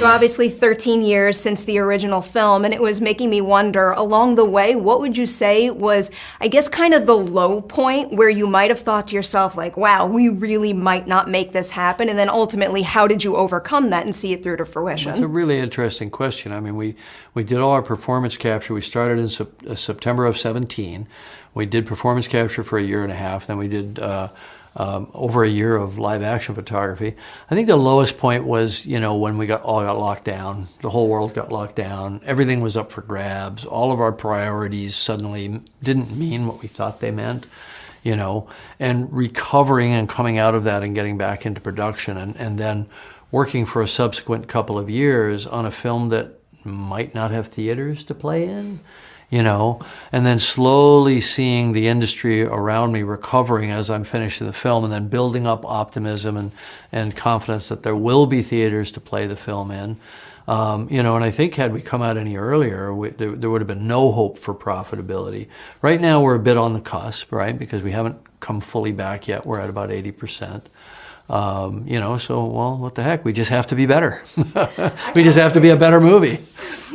So obviously 13 years since the original film, and it was making me wonder, along the way, what would you say was, I guess, kind of the low point where you might have thought to yourself, like, wow, we really might not make this happen, and then ultimately, how did you overcome that and see it through to fruition? That's a really interesting question. I mean, we did all our performance capture. We started in September of 17. We did performance capture for a year and a half, then we did over a year of live action photography. I think the lowest point was, when we all got locked down. The whole world got locked down. Everything was up for grabs. All of our priorities suddenly didn't mean what we thought they meant, and recovering and coming out of that and getting back into production and then working for a subsequent couple of years on a film that might not have theaters to play in. And then slowly seeing the industry around me recovering as I'm finishing the film, and then building up optimism and confidence that there will be theaters to play the film in. And I think had we come out any earlier, there would have been no hope for profitability. Right now we're a bit on the cusp, right? Because we haven't come fully back yet. We're at about 80%. So what the heck? We just have to be better. We just have to be a better movie.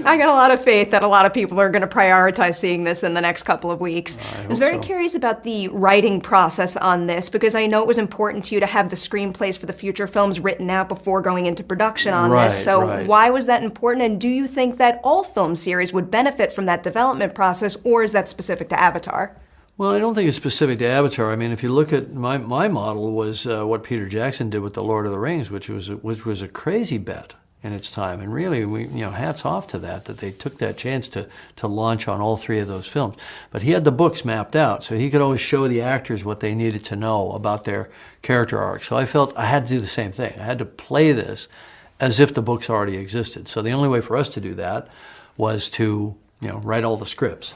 I got a lot of faith that a lot of people are going to prioritize seeing this in the next couple of weeks. I was very curious about the writing process on this, because I know it was important to you to have the screenplays for the future films written out before going into production on this. So why was that important? And do you think that all film series would benefit from that development process, or is that specific to Avatar? Well, I don't think it's specific to Avatar. I mean, if you look at my model was what Peter Jackson did with The Lord of the Rings, which was a crazy bet in its time. And really, hats off to that they took that chance to launch on all three of those films. But he had the books mapped out, so he could always show the actors what they needed to know about their character arc. So I felt I had to do the same thing. I had to play this as if the books already existed. So the only way for us to do that was to, write all the scripts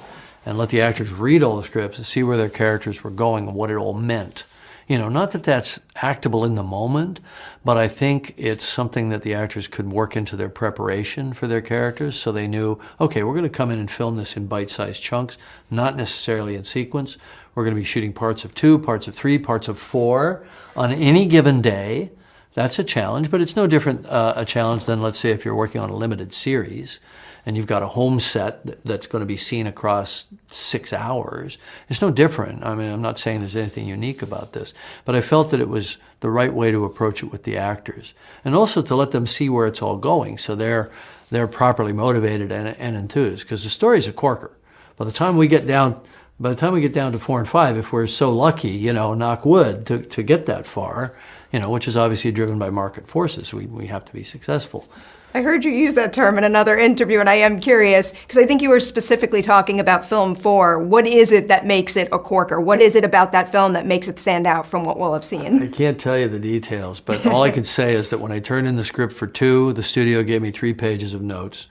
and let the actors read all the scripts and see where their characters were going and what it all meant. Not that that's actable in the moment, but I think it's something that the actors could work into their preparation for their characters, so they knew, okay, we're going to come in and film this in bite-sized chunks, not necessarily in sequence. We're going to be shooting parts of 2, parts of 3, parts of 4 on any given day. That's a challenge, but it's no different a challenge than, let's say, if you're working on a limited series and you've got a home set that's going to be seen across 6 hours. It's no different. I mean, I'm not saying there's anything unique about this, but I felt that it was the right way to approach it with the actors, and also to let them see where it's all going, so they're properly motivated and enthused, because the story's a corker. By the time we get down to 4 and 5, if we're so lucky, knock wood, to get that far, which is obviously driven by market forces, we have to be successful. I heard you use that term in another interview, and I am curious, because I think you were specifically talking about film 4. What is it that makes it a corker? What is it about that film that makes it stand out from what we'll have seen? I can't tell you the details, but all I can say is that when I turned in the script for 2, the studio gave me 3 pages of notes.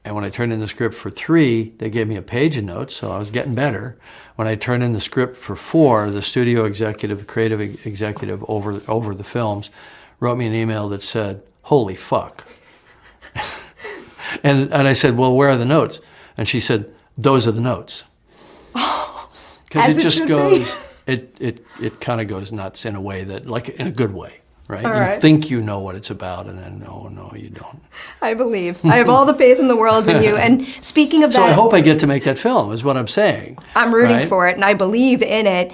And when I turned in the script for 3, they gave me a page of notes, so I was getting better. When I turned in the script for 4, the studio executive, the creative executive over the films, wrote me an email that said, "Holy fuck." and I said, "Well, where are the notes?" And she said, "Those are the notes." Because it just goes, it kind of goes nuts in a way that, like, in a good way. Right? You think you know what it's about, and then no, you don't. I believe. I have all the faith in the world in you. And speaking of that... So I hope I get to make that film, is what I'm saying. I'm rooting for it, and I believe in it.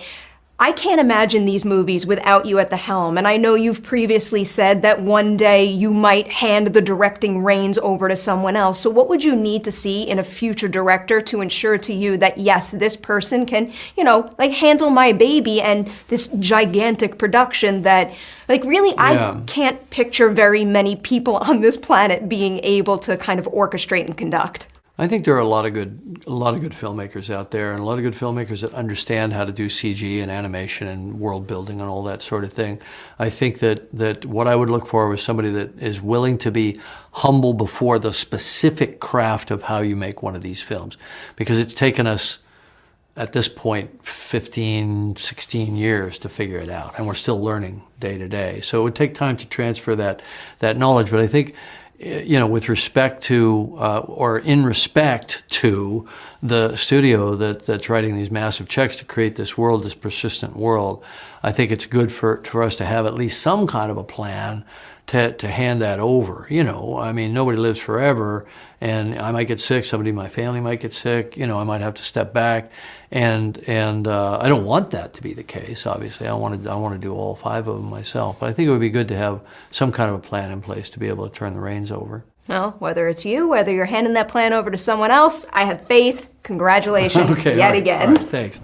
I can't imagine these movies without you at the helm, and I know you've previously said that one day you might hand the directing reins over to someone else. So what would you need to see in a future director to ensure to you that, yes, this person can, handle my baby and this gigantic production that, really, I can't picture very many people on this planet being able to kind of orchestrate and conduct? I think there are a lot of good filmmakers out there, and a lot of good filmmakers that understand how to do CG and animation and world building and all that sort of thing. I think that what I would look for was somebody that is willing to be humble before the specific craft of how you make one of these films, because it's taken us, at this point, 15, 16 years to figure it out, and we're still learning day to day. So it would take time to transfer that knowledge, but I think, with respect to, or in respect to the studio that's writing these massive checks to create this world, this persistent world, I think it's good for us to have at least some kind of a plan to hand that over. You know, I mean, nobody lives forever, and I might get sick. Somebody in my family might get sick. You know, I might have to step back, and I don't want that to be the case. Obviously, I want to do all 5 of them myself. But I think it would be good to have some kind of a plan in place to be able to turn the reins over. Well, whether it's you, whether you're handing that plan over to someone else, I have faith. Congratulations Okay, yet all right, again. all right, thanks.